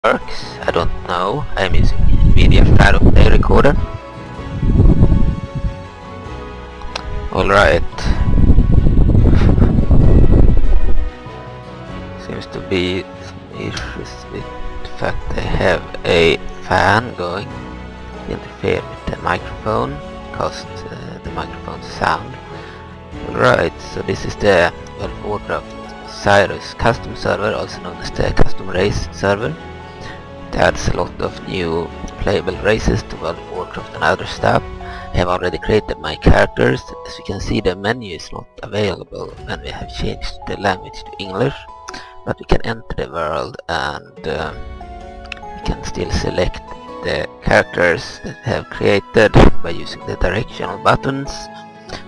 works. I don't know. I'm using Media Shadow Play Recorder. Alright. Seems to be some issues with the fact I have a fan going to interfere with the microphone, cause the microphone's sound. Alright, so this is the World of Warcraft SIRUS custom server, also known as the custom race server. It adds a lot of new playable races to World of Warcraft and other stuff. I have already created my characters. As you can see, the menu is not available when we have changed the language to English, but we can enter the world and we can still select the characters that we have created by using the directional buttons.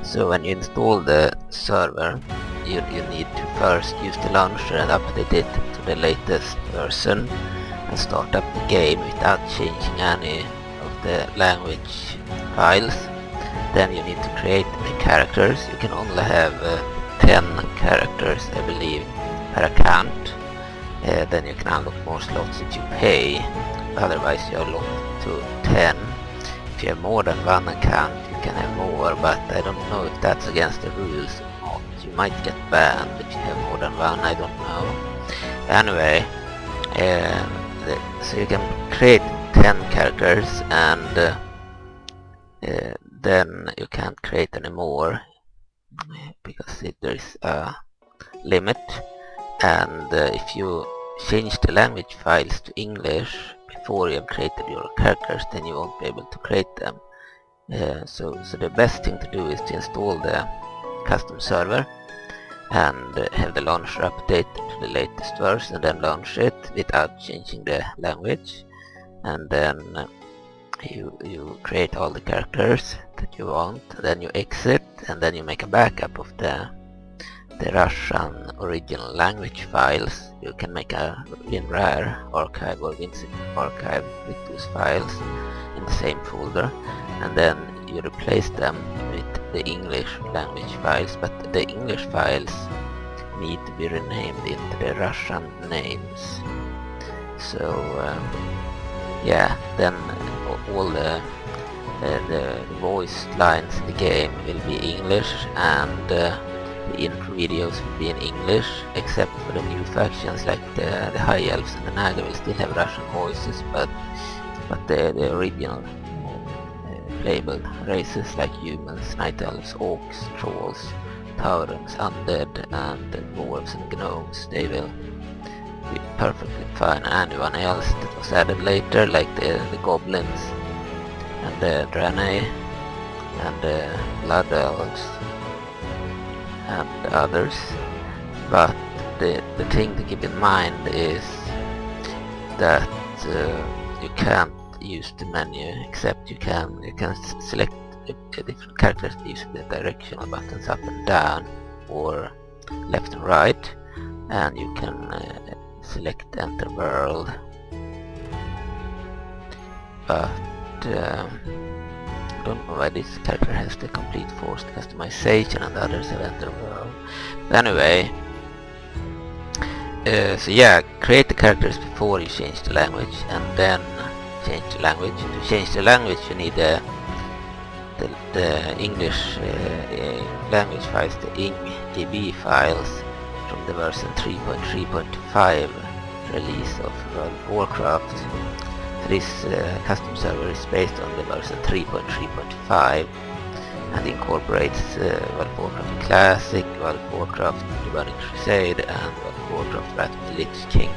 So when you install the server, you need to first use the launcher and update it to the latest version and start up the game without changing any of the language files. Then you need to create the characters. You can only have 10 characters, I believe, per account. Then you can unlock more slots if you pay, otherwise you are locked to 10. If you have more than one account, you can have more, but I don't know if that's against the rules or not. You might get banned if you have more than one, I don't know. Anyway, so you can create 10 characters and then you can't create any more because there is a limit, and if you change the language files to English before you have created your characters, then you won't be able to create them. So the best thing to do is to install the custom server and have the launcher update to the latest version and then launch it without changing the language, and then you create all the characters that you want, then you exit, and then you make a backup of the Russian original language files. You can make a WinRAR archive or WinZip archive with those files in the same folder, and then you replace them with the English language files, but the English files need to be renamed into the Russian names. So yeah, then all the voice lines in the game will be English, and the intro videos will be in English, except for the new factions like the High Elves and the Naga will still have Russian voices, but the original playable races like humans, night elves, orcs, trolls, taurens, undead, and dwarves and gnomes, they will be perfectly fine. Anyone else that was added later, like the goblins and the draenei and the blood elves and others. But the thing to keep in mind is that you can't use the menu, except you can select different characters using the directional buttons up and down or left and right, and you can select enter world, but I don't know why this character has the complete forced customization and others have enter world. But anyway, so yeah, create the characters before you change the language and then change the language. To change the language you need the English language files, the ING files from the version 3.3.5 release of World of Warcraft. So this custom server is based on the version 3.3.5 and incorporates World of Warcraft Classic, World of Warcraft The Burning Crusade, and World of Warcraft Wrath of the Lich King.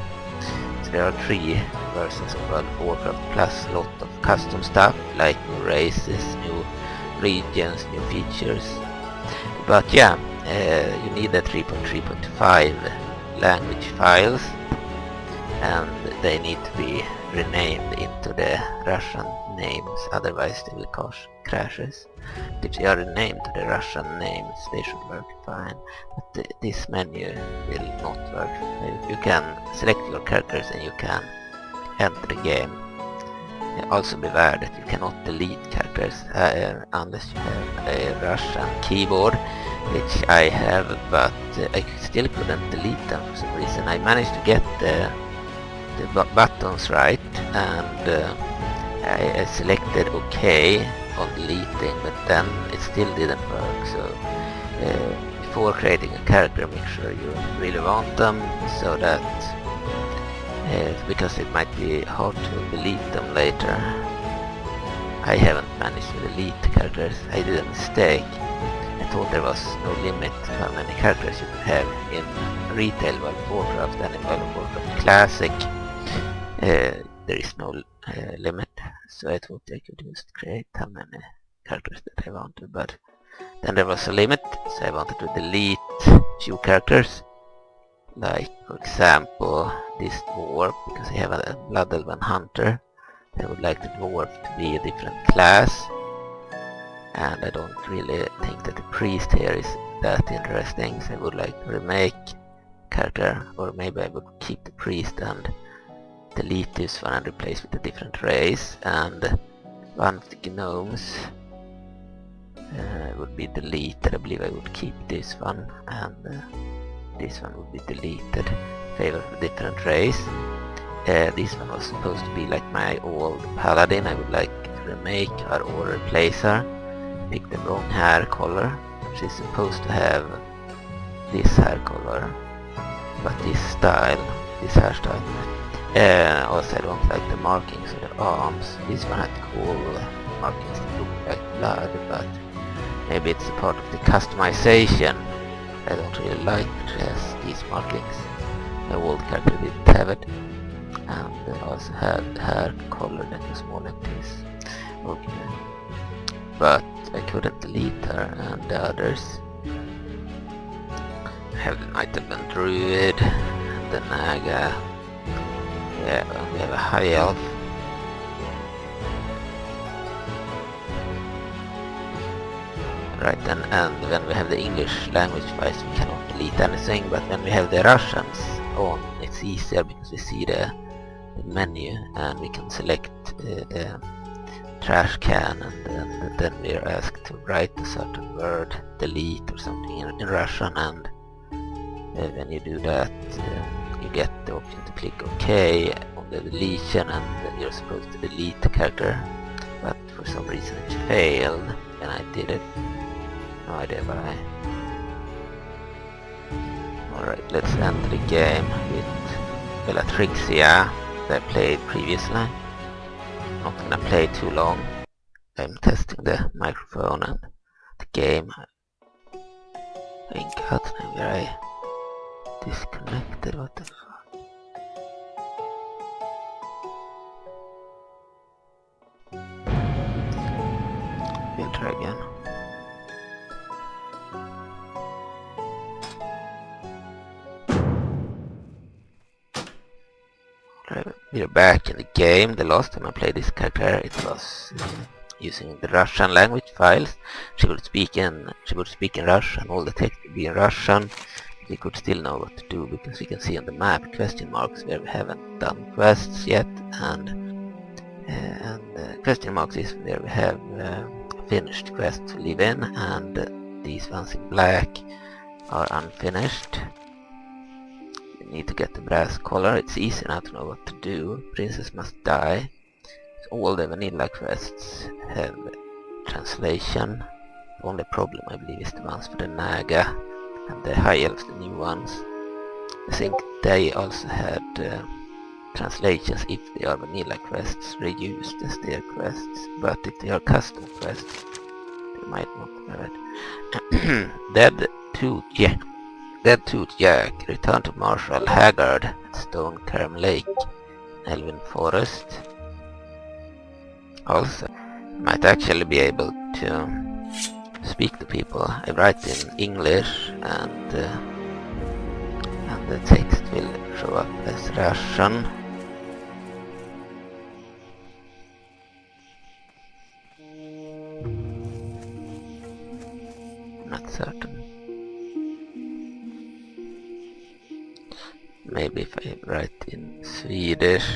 So there are 3 versions of World of Warcraft plus a lot of custom stuff like new races, new regions, new features. But yeah, you need the 3.3.5 language files, and they need to be renamed into the Russian names, otherwise they will cause crashes. If they are renamed to the Russian names, they should work fine, but this menu will not work. You can select your characters and you can enter the game. Also beware that you cannot delete characters unless you have a Russian keyboard, which I have, but I still couldn't delete them for some reason. I managed to get the the buttons right, and I selected OK on deleting, but then it still didn't work. So before creating a character, make sure you really want them, so that because it might be hard to delete them later. I haven't managed to delete characters. I did a mistake. I thought there was no limit to how many characters you could have in retail World of Warcraft, and in World of Warcraft Classic there is no limit, so I thought I could just create how many characters that I wanted, but then there was a limit, so I wanted to delete few characters, like for example this dwarf, because I have a Blood Elven Hunter. I would like the dwarf to be a different class, and I don't really think that the priest here is that interesting, so I would like to remake character, or maybe I would keep the priest and delete this one and replace with a different race. And one of the gnomes would be deleted. I believe I would keep this one, and this one would be deleted in favor of a different race. This one was supposed to be like my old paladin. I would like to remake her or replace her. Pick the wrong hair color. She's supposed to have this hair color, but this style, this hairstyle. Also I don't like the markings on the arms. This one had cool markings that look like blood, but maybe it's a part of the customization. I don't really like that it has these markings. My old character didn't have it. And also had hair color that was more like this. Okay. But I couldn't delete her, and the others. I have the Knight Elven Druid, and the Naga. Yeah, and we have a High Elf. Right, and when we have the English language files, we cannot delete anything, but when we have the Russians on, it's easier because we see the menu and we can select the trash can, and then we are asked to write a certain word, delete or something in Russian, and when you do that you get the option to click OK on the deletion, and you're supposed to delete the character, but for some reason it failed when I did it. No idea why. Alright, let's enter the game with Bellatrixia that I played previously. Not gonna play too long. I'm testing the microphone and the game. Thank God, maybe I disconnected, what the fuck. We'll try again. We're back in the game. The last time I played this character, it was using the Russian language files. She would speak in Russian. All the text would be in Russian. We could still know what to do because we can see on the map question marks where we haven't done quests yet, and question marks is where we have finished quests to live in, and these ones in black are unfinished. Need to get the brass collar. It's easy now to know what to do. Princess must die. All the vanilla quests have translation. The only problem I believe is the ones for the Naga and the High Elves, the new ones. I think they also had translations if they are vanilla quests reused as their quests, but if they are custom quests they might not have it. Dead Tooth Jack, Return to Marshall Haggard at Stone Kerm Lake, Elven Forest. Also, I might actually be able to speak to people. I write in English, and the text will show up as Russian. Not certain. Maybe if I write in Swedish.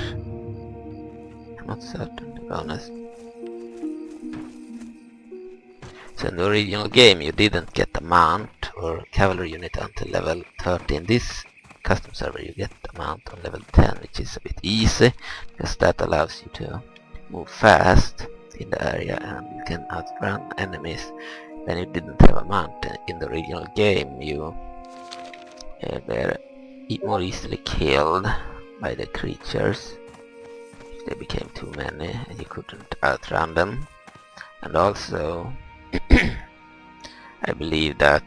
I'm not certain, to be honest. So in the original game you didn't get a mount or cavalry unit until level 30. In this custom server you get a mount on level 10, which is a bit easy because that allows you to move fast in the area and you can outrun enemies. When you didn't have a mount in the original game, you were more easily killed by the creatures if they became too many and you couldn't outrun them. And also I believe that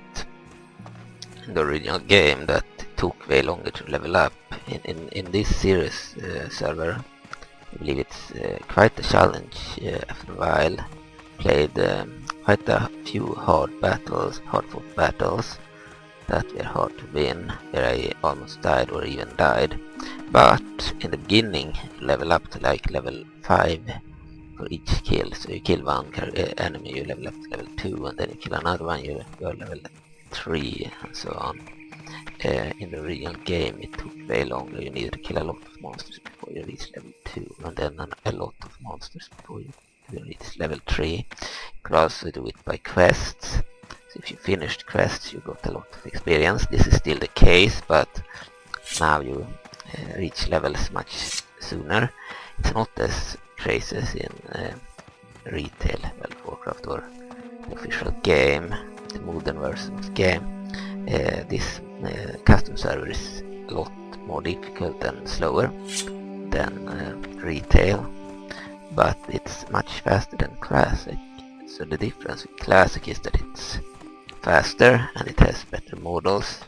in the original game that it took way longer to level up. In this SIRUS server, I believe it's quite a challenge after a while. Played quite a few hard fought battles that were hard to win, where I almost died or even died. But in the beginning, you level up to like level 5 for each kill. So you kill one enemy, you level up to level 2, and then you kill another one, you are level 3, and so on. In the original game, it took way longer. You needed to kill a lot of monsters before you reach level 2, and then a lot of monsters before you reach level 3. You could also do it by quests. So if you finished quests, you got a lot of experience. This is still the case, but now you reach levels much sooner. It's not as crazy as in retail World of Warcraft or the official game, the modern version of the game. This custom server is a lot more difficult and slower than retail, but it's much faster than classic. So the difference with classic is that it's faster and it has better models,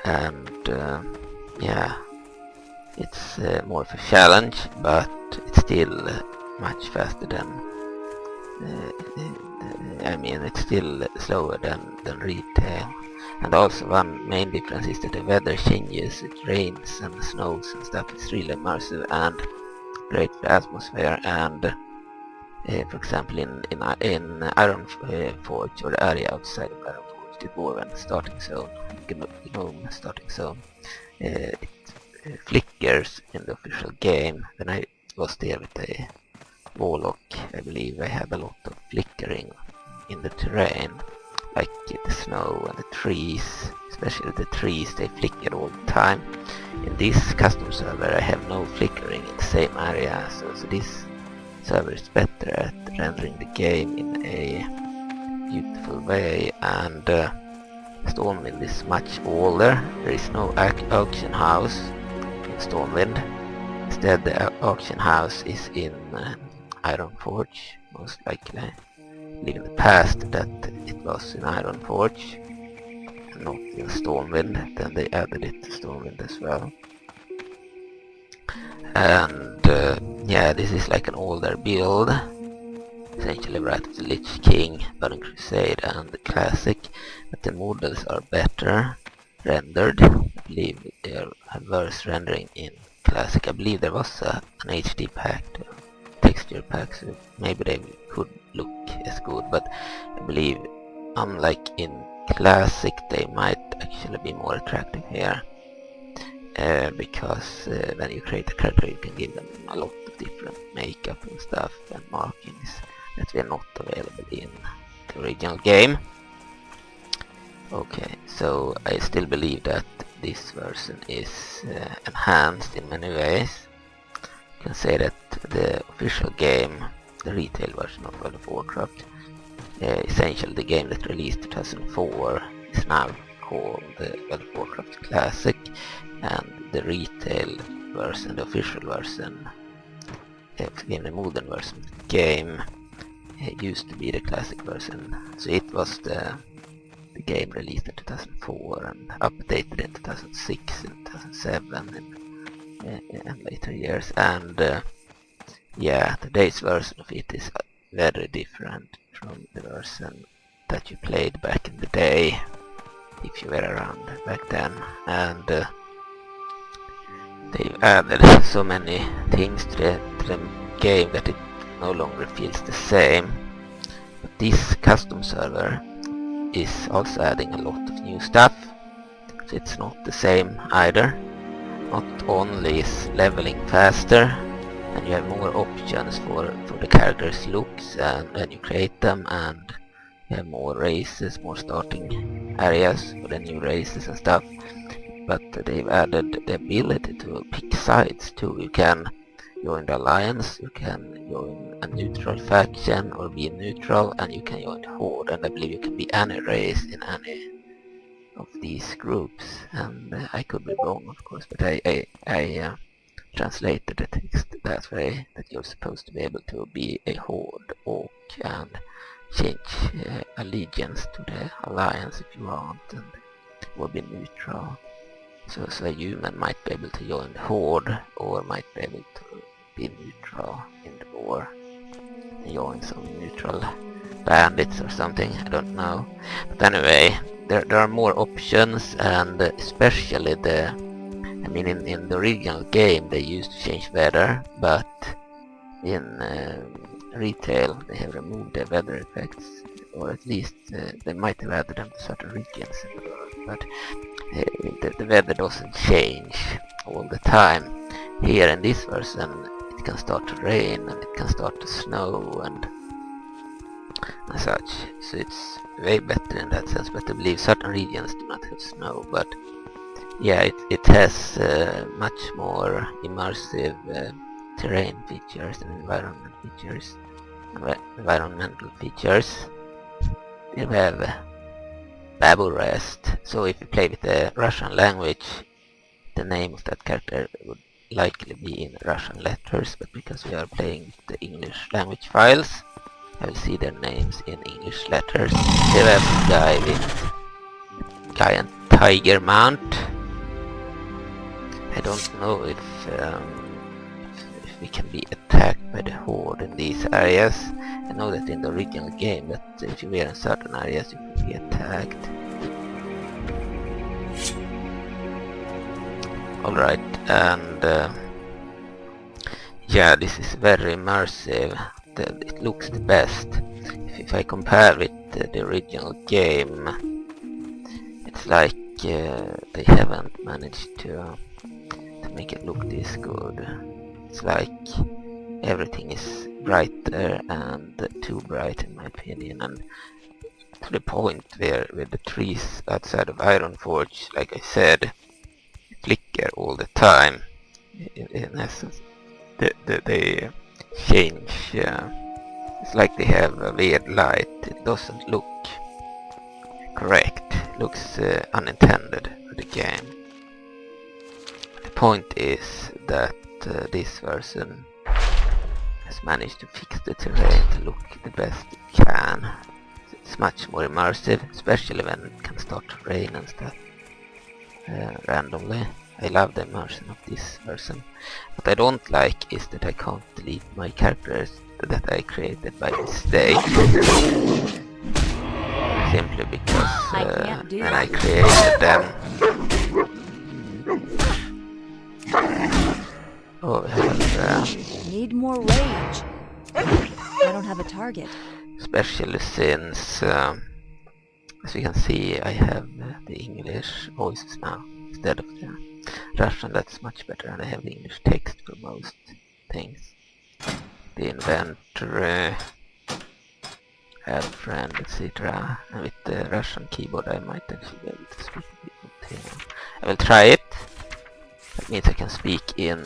and yeah, it's more of a challenge, but it's still much faster than I mean, it's still slower than retail. And also one main difference is that the weather changes. It rains and snows and stuff. It's really immersive and great for the atmosphere. And for example, in Iron Forge, or the area outside of Iron Forge, the Dwarven starting zone, Gnome starting zone, it flickers in the official game. When I was there with the Warlock, I believe I had a lot of flickering in the terrain, like the snow and the trees, especially the trees, they flicker all the time. In this custom server I have no flickering in the same area, so this server is better at rendering the game in a beautiful way. And Stormwind is much older. There is no auction house in Stormwind. Instead the auction house is in Iron Forge, most likely. I believe in the past that it was in Iron Forge and not in Stormwind. Then they added it to Stormwind as well. And yeah, this is like an older build, essentially right of the Lich King, Burning Crusade and the Classic, but the models are better rendered. I believe they have worse rendering in Classic. I believe there was an HD pack, texture pack, so maybe they could look as good, but I believe unlike in Classic they might actually be more attractive here, because when you create a character you can give them a lot of different makeup and stuff and markings that were not available in the original game. Okay, so I still believe that this version is enhanced in many ways. You can say that the official game, the retail version of World of Warcraft, essentially the game that released 2004, is now called the World of Warcraft Classic, and the retail version, the official version, in the modern version of the game, used to be the classic version. So it was the game released in 2004 and updated in 2006 and 2007 and later years. And yeah, today's version of it is very different from the version that you played back in the day, if you were around back then. And they've added so many things to the game that it no longer feels the same. But this custom server is also adding a lot of new stuff, so it's not the same either. Not only is leveling faster and you have more options for the characters' looks and when you create them, and you have more races, more starting areas for the new races and stuff, but they've added the ability to pick sides too. You can join the alliance, you can join a neutral faction or be neutral, and you can join the horde, and I believe you can be any race in any of these groups. And I could be wrong, of course, but I translated the text that way, that you're supposed to be able to be a horde orc and change allegiance to the alliance if you want, and will be neutral. So a human might be able to join the horde, or might be able to be neutral in the war and join some neutral bandits or something, I don't know. But anyway, there are more options, and especially in the original game they used to change weather, but in retail they have removed the weather effects, or at least they might have added them to certain regions in the world, but the weather doesn't change all the time. Here in this version it can start to rain and it can start to snow and such, so it's way better in that sense. But I believe certain regions do not have snow, but yeah, it has much more immersive terrain features and environmental features. We have Babble Rest, so if you play with the Russian language, the name of that character would likely be in Russian letters, but because we are playing with the English language files, I will see their names in English letters. They have a guy with giant tiger mount. I don't know if we can be attacked by the horde in these areas. I know that in the original game that if you were in certain areas you could be attacked. Alright, and yeah, this is very immersive. It looks the best. If I compare with the original game, it's like they haven't managed to make it look this good. It's like everything is brighter and too bright in my opinion, and to the point where the trees outside of Ironforge, like I said, flicker all the time. In essence, they change. It's like they have a weird light. It doesn't look correct. It looks unintended for the game. The point is that this version has managed to fix the terrain to look the best it can. It's much more immersive, especially when it can start to rain and stuff randomly. I love the immersion of this version. What I don't like is that I can't delete my characters that I created by mistake. Simply because when I created them... Oh, we have... Need more rage. I don't have a target. Especially since, as you can see, I have the English voices now instead of the Russian. That's much better, and I have the English text for most things. The inventory, add friend, etc. And with the Russian keyboard I might actually be able to speak a bit. I will try it. That means I can speak in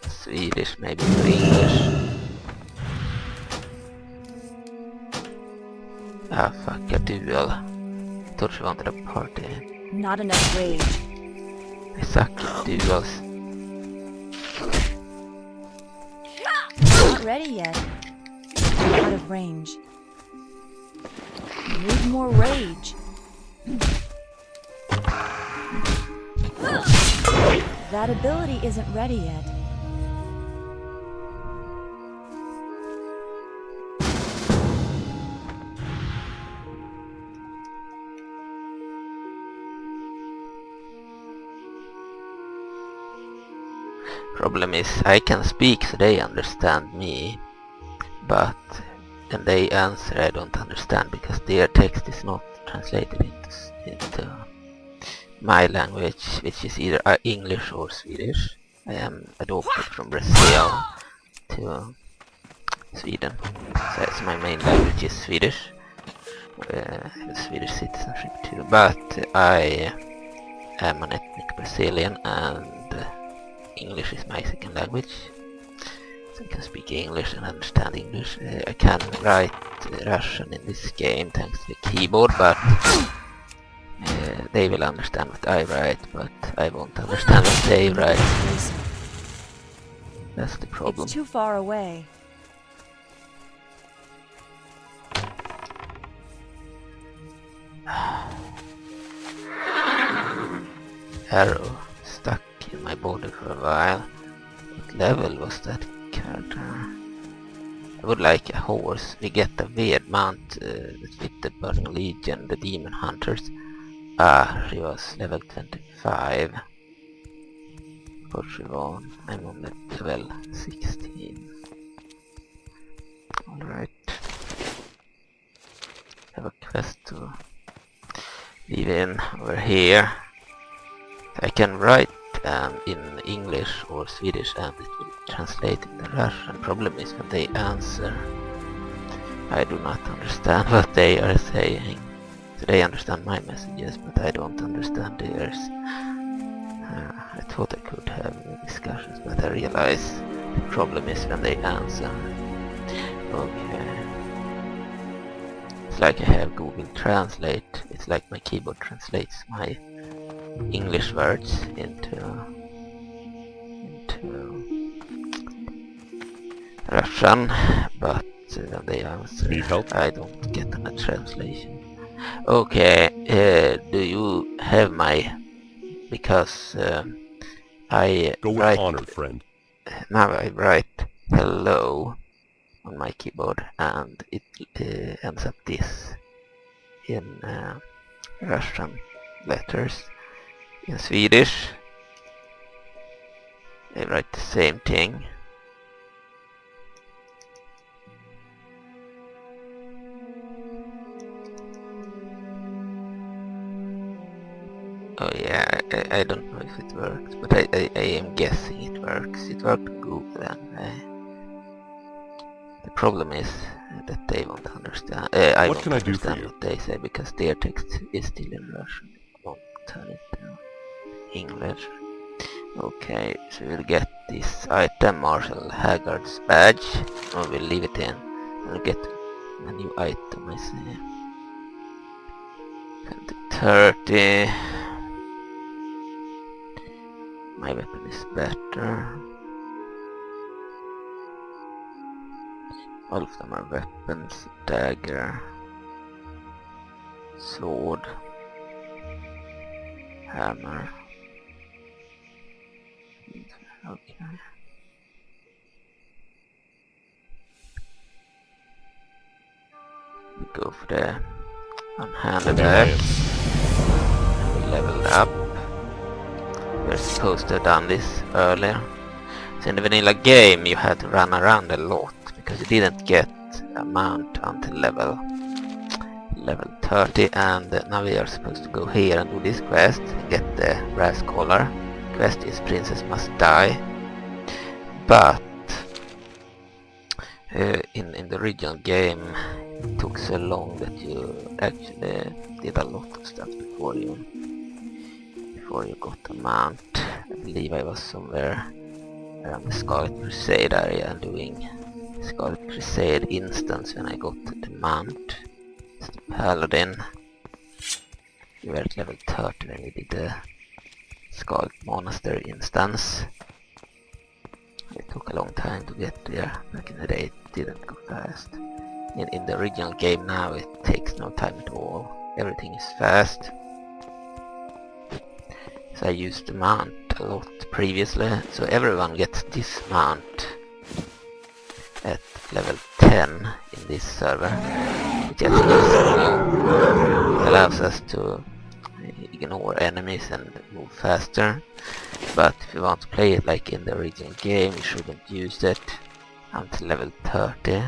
Swedish, maybe or English. Ah, fuck, a duel. I thought she wanted a party. Not enough rage. I suck at duels. Not ready yet. Out of range. Need more rage. That ability isn't ready yet. Problem is, I can speak so they understand me, but when they answer I don't understand because their text is not translated into my language, which is either English or Swedish. I am adopted from Brazil to Sweden, so my main language is Swedish. I have Swedish citizenship too, but I am an ethnic Brazilian and English is my second language. So I can speak English and understand English. I can write Russian in this game thanks to the keyboard, but they will understand what I write, but I won't understand what they write. That's the problem. It's too far away. Arrow stuck in my body for a while. What level was that character? I would like a horse. We get a weird mount that fit the Burning Legion, the Demon Hunters. Ah, she was level 25. Portugal. I'm on level 16. Alright. Have a quest to leave in over here. I can write in English or Swedish and it will translate into Russian. Problem is when they answer, I do not understand what they are saying. So they understand my messages, but I don't understand theirs. I thought I could have discussions, but I realize the problem is when they answer. Okay. It's like I have Google Translate. It's like my keyboard translates my English words into Russian, but when they answer, Need help? I don't get a translation. Okay, do you have my... Because I Go with write... honor, friend. Now I write hello on my keyboard and it ends up this in Russian letters. In Swedish I write the same thing. Oh yeah, I don't know if it works, but I am guessing it works. It worked on Google and the problem is that they won't understand. I What won't can I do for understand you? what they say because their text is still in Russian. It won't turn it to English. Okay, so we'll get this item, Marshal Haggard's badge, or we'll leave it in. We'll get a new item, I see. 2030. My weapon is better. All of them are weapons, dagger, sword, hammer. Okay. We go for the one-handed axe. We leveled up. We're supposed to have done this earlier. So in the vanilla game you had to run around a lot because you didn't get a mount until level 30, and now we are supposed to go here and do this quest and get the brass collar. Quest is Princess Must Die, but in the original game it took so long that you actually did a lot of stuff before you got a mount. I believe I was somewhere around the Scarlet Crusade area doing Scarlet Crusade instance when I got the mount. It's the Paladin. We were at level 30 when we did the Scarlet Monastery instance. It took a long time to get there. Back in the day it didn't go fast. In the original game now it takes no time at all. Everything is fast. So I used the mount a lot previously, so everyone gets this mount at level 10 in this server, which actually allows us to ignore enemies and move faster. But if you want to play it like in the original game, you shouldn't use it until level 30,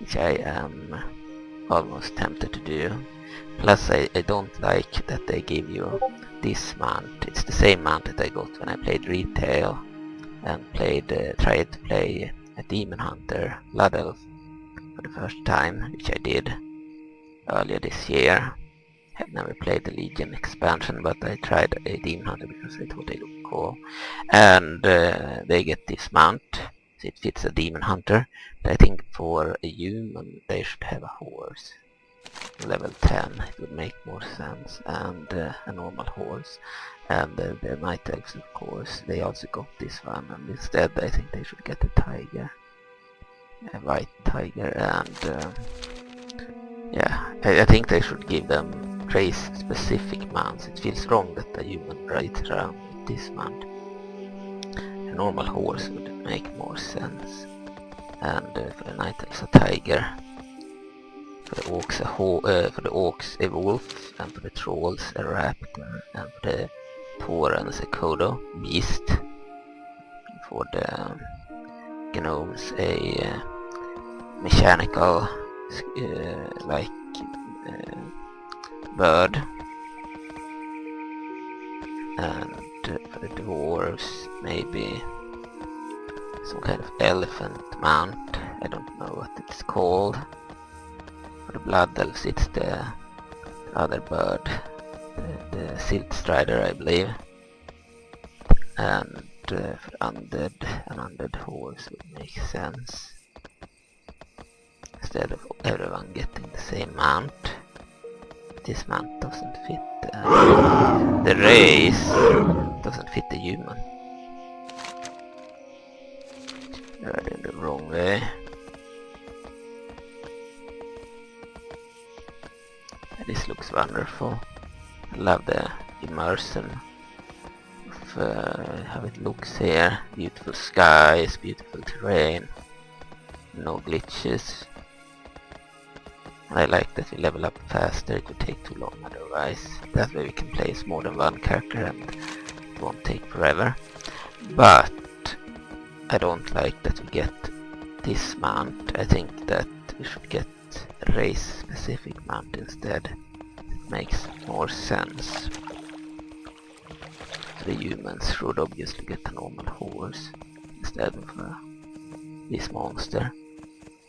which I am almost tempted to do. Plus I don't like that they give you this mount. It's the same mount that I got when I played retail and tried to play a Demon Hunter Blood Elf for the first time, which I did earlier this year. have never played the Legion expansion, but I tried a Demon Hunter because I thought they looked cool. And they get this mount, so it fits a Demon Hunter. I think for a human they should have a horse. Level 10, it would make more sense, and a normal horse. And the Night Elves, of course, they also got this one, and instead I think they should get a tiger. A white tiger, and yeah, I think they should give them race-specific mounts. It feels wrong that a human rides around with this mount. A normal horse would make more sense. And for the Night Elves, a tiger. For the orcs a wolf, and for the trolls a raptor, and for the Taurans a kodo, beast. And for the gnomes a mechanical bird, and for the dwarves maybe some kind of elephant mount. I don't know what it's called. For the blood elves it's the other bird, the silt strider, I believe. And for undead, an undead horse would make sense, instead of everyone getting the same mount. This mount doesn't fit the race, doesn't fit the human. Right in the wrong way. This looks wonderful. I love the immersion of how it looks here. Beautiful skies, beautiful terrain, no glitches. I like that we level up faster, it would take too long otherwise. That way we can play as more than one character and it won't take forever. But I don't like that we get this mount. I think that we should get a race specific mount instead. It makes more sense. The humans should obviously get a normal horse instead of this monster.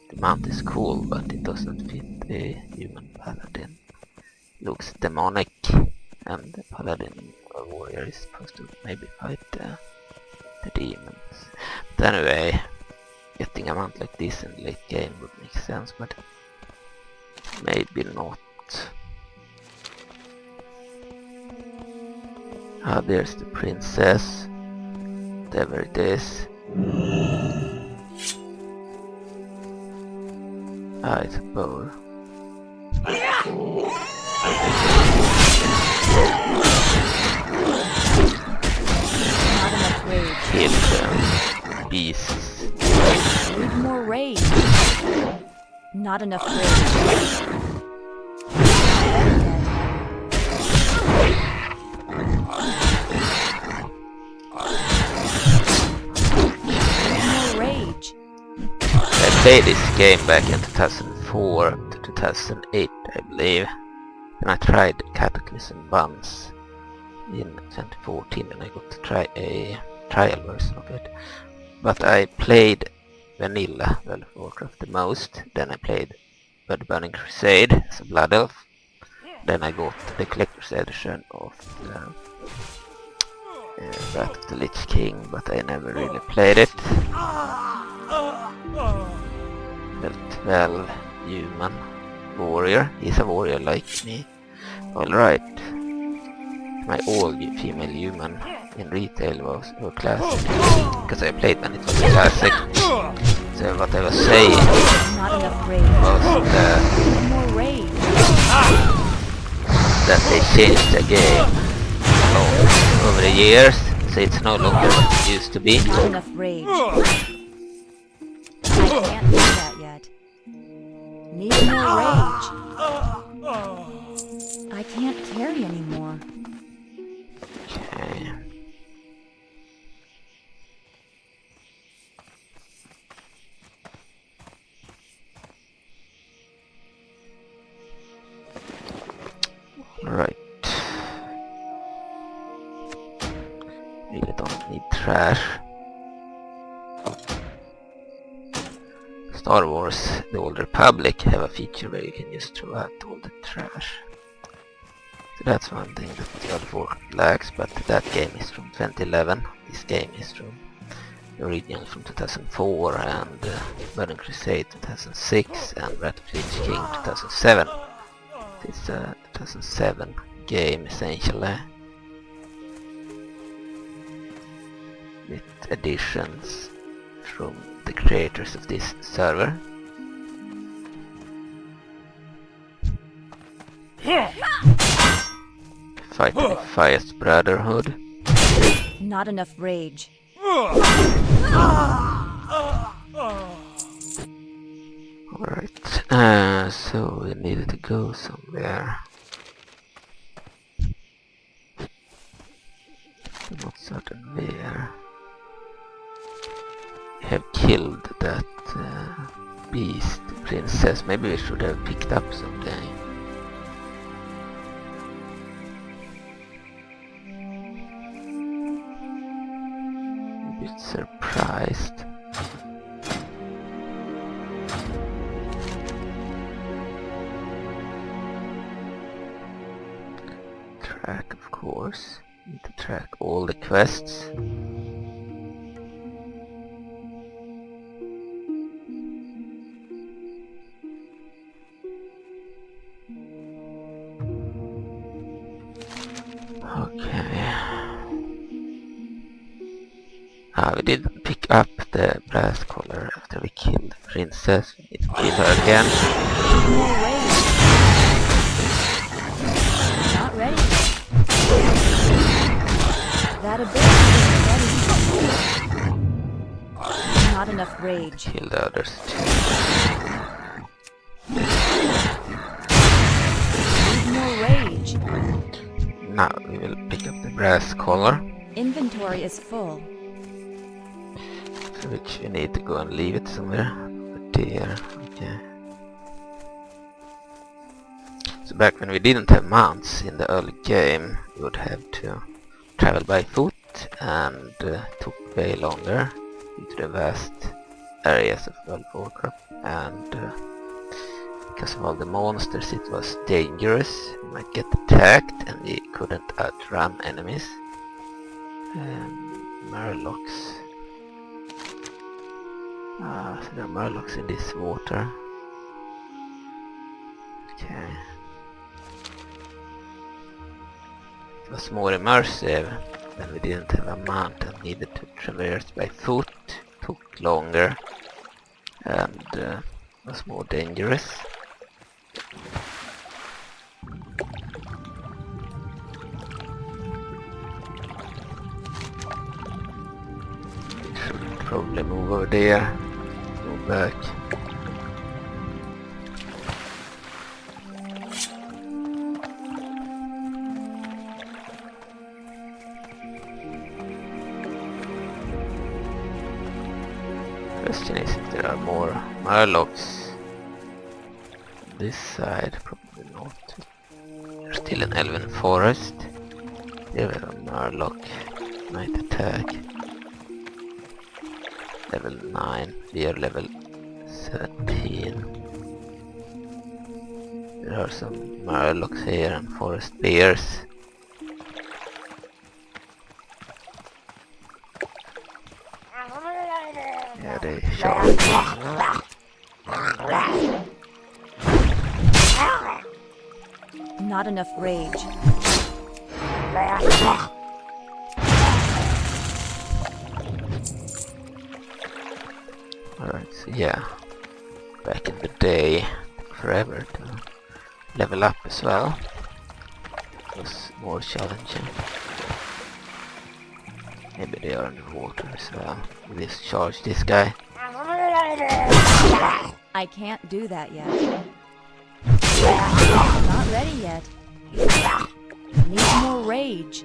The mount is cool, but it doesn't fit a human paladin. Looks demonic, and the paladin or warrior is supposed to maybe fight the demons. But anyway, getting a mount like this in the late game would make sense, but maybe not. Ah, there's the princess, whatever it is. Ah, it's a bowl. Kill them, beasts. Need more rage. Not enough rage. I played this game back in 2004 to 2008, I believe, and I tried Cataclysm once in 2014, and I got to try a trial version of it. But I played vanilla World of Warcraft the most, then I played the Burning Crusade as a Blood Elf, then I got the Collector's Edition of Wrath of the Lich King, but I never really played it. Level 12 human warrior. He's a warrior like me. Alright. My all-female human in retail was classic, because I played when it was a classic. So what I was saying was that they changed the game over the years, so it's no longer what it used to be. Not enough rage. I can't do that yet. Need more rage. I can't carry anymore. Okay. Right. Really don't need trash. Star Wars, the Old Republic, have a feature where you can just throw out all the trash. So that's one thing that World of Warcraft lacks, but that game is from 2011. This game is from originally from 2004, and Burning Crusade 2006, and Lich King 2007. It's a 2007 game essentially, with additions from the creators of this server. Fighting the Fire's Brotherhood. Not enough rage. Alright, so we needed to go somewhere. I'm not certain where. We have killed that beast princess. Maybe we should have picked up something. A bit surprised. Track, of course. Need to track all the quests. Okay. We didn't pick up the brass collar after we killed the princess. We need to kill her again. Not ready. That ability isn't ready. Not enough rage. Kill the others too. Need more rage. Now we will pick up the brass collar, Inventory is full. for which we need to go and leave it somewhere. Over there. Okay. So back when we didn't have mounts in the early game, we would have to travel by foot, and took way longer due to the vast areas of World of Warcraft, and because of all the monsters it was dangerous. We might get attacked and we couldn't outrun enemies. Murlocs. So there are murlocs in this water. Okay. It was more immersive when we didn't have a mount and needed to traverse by foot. Took longer and was more dangerous. Should probably move over there. Go back. Question is if there are more murlocs on this side. Probably not. There's still an elven forest. There we have a murloc. Might attack. Level 9. We are level 13. There are some murlocs here and forest bears. Yeah, they show. Not enough rage. Alright, so yeah. Back in the day, it took forever to level up as well. It was more challenging. Maybe they are underwater as well. We just charge this guy. I can't do that yet. Not ready yet. Need more rage.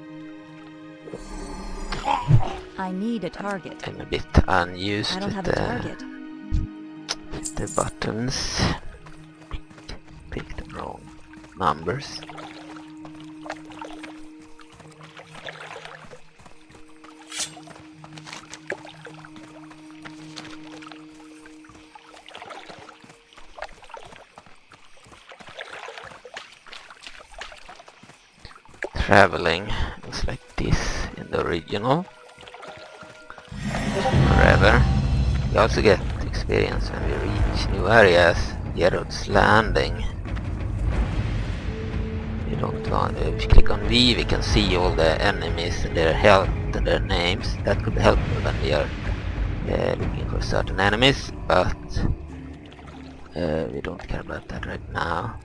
I need a target. I'm a bit unused I don't with have a target. the buttons. Pick the wrong numbers. traveling. It's like this in the original. Forever. We also get experience when we reach new areas. Gerard's Landing. We don't want. If you click on V, we can see all the enemies and their health and their names. That could be helpful when we are looking for certain enemies, but we don't care about that right now.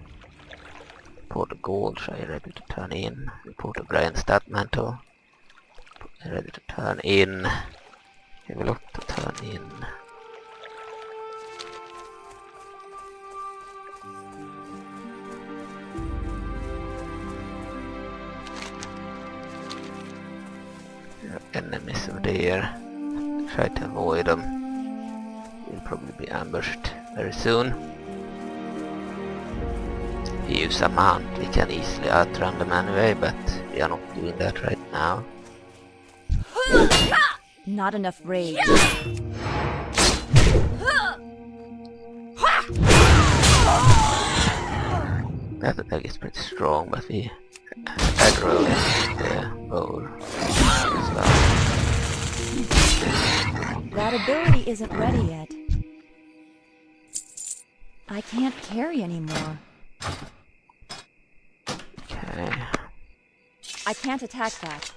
Report of gold, try ready to turn in. Report of Brian stat mantle. Ready to turn in. We have a lot to turn in. There are enemies over there. Try to avoid them. We'll probably be ambushed very soon. If we use a mount, we can easily outrun them anyway, but we are not doing that right now. Not enough rage. That attack is pretty strong, but we aggro the bow as well. That ability isn't ready yet. I can't carry anymore. Okay. I can't attack that.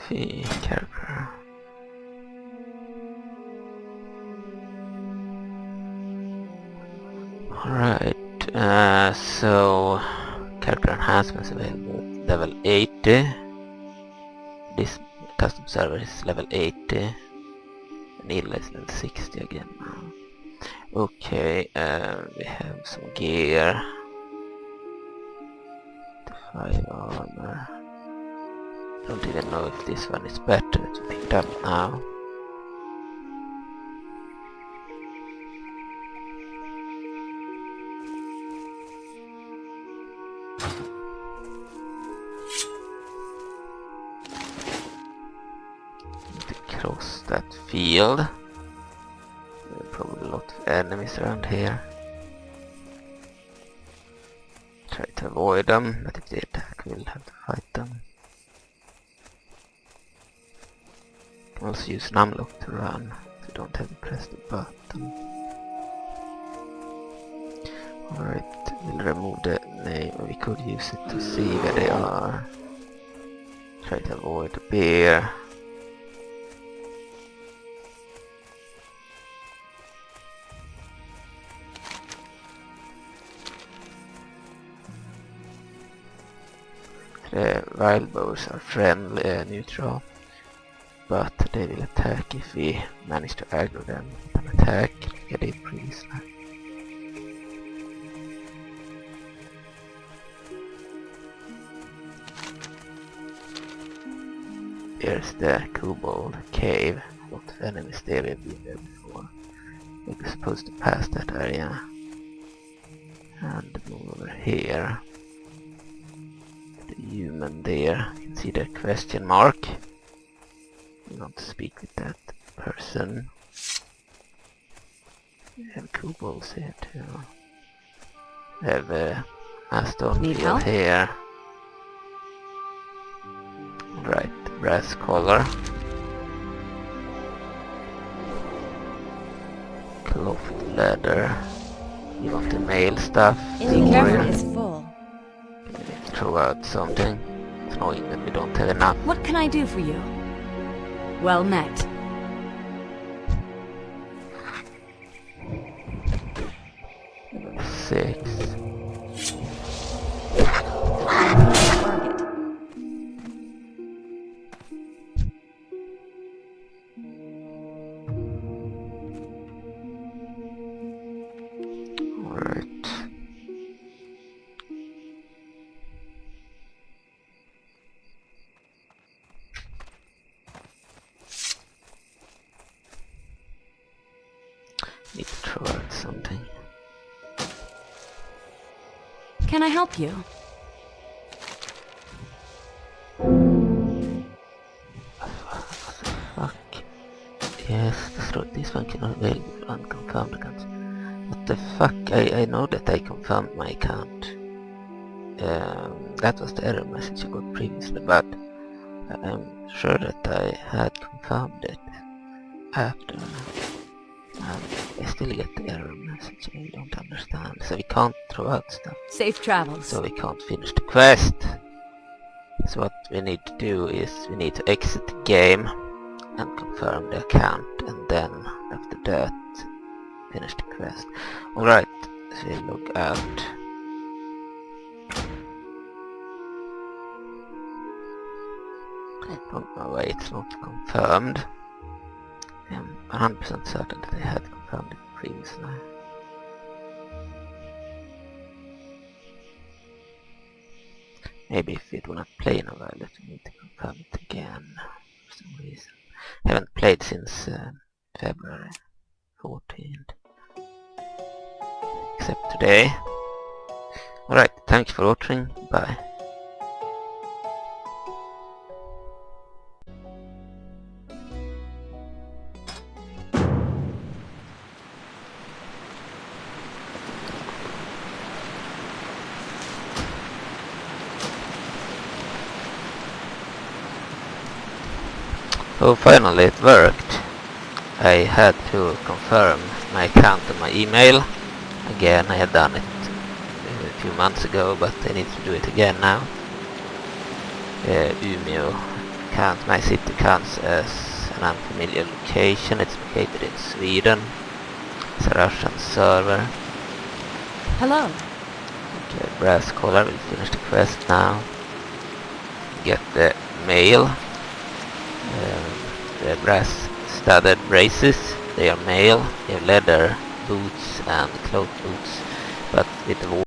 See, character. Alright, so character enhancements available at level 80. This custom server is level 80. Vanilla is level 60 again now. Okay, we have some gear. 5 armor. Don't even know if this one is better to pick it up now. Need to cross that field. There are probably a lot of enemies around here. Try to avoid them, but if they attack we'll have to fight them. Can also use numlock to run if you don't have to press the button. Alright, we'll remove the name. We could use it to see where they are. Try to avoid the bear. The wild bows are friendly, neutral, but they will attack if we manage to aggro them. An attack, get it previously. Here's the kobold cave. What enemies there we've been there before. We're supposed to pass that area and move over here. The human there, you can see the question mark. You want to speak with that person. We have kobolds here too. We have a stone field here. Right, brass collar. Cloth leather. You want the mail stuff. Inventory is full. Throw out something. It's annoying that we don't have enough. What can I do for you? Well met. Level 6. Target. Alright. Need to throw out something. Can I help you? Fuck. Yes. this one cannot available for unconfirmed accounts. What the fuck? I know that I confirmed my account. That was the error message I got previously, but I'm sure that I had confirmed it after. I still get the error message. I don't understand. So we can't throw out stuff. Safe travels. So we can't finish the quest. So what we need to do is we need to exit the game and confirm the account, and then after that finish the quest. Alright, so we log out. I don't know why it's not confirmed. I'm 100% certain that I had confirmed it previously. Maybe if it will not play in a while, I need to confirm it again for some reason. I haven't played since February 14th. Except today. Alright, thanks for watching, bye. So finally it worked. I had to confirm my account on my email. Again, I had done it a few months ago, but I need to do it again now. Umeå account, my city counts as an unfamiliar location. It's located in Sweden. It's a Russian server. Hello. Okay, brass collar, we'll finish the quest now. Get the mail. The brass studded braces, they are male, they have leather boots and cloth boots, but with the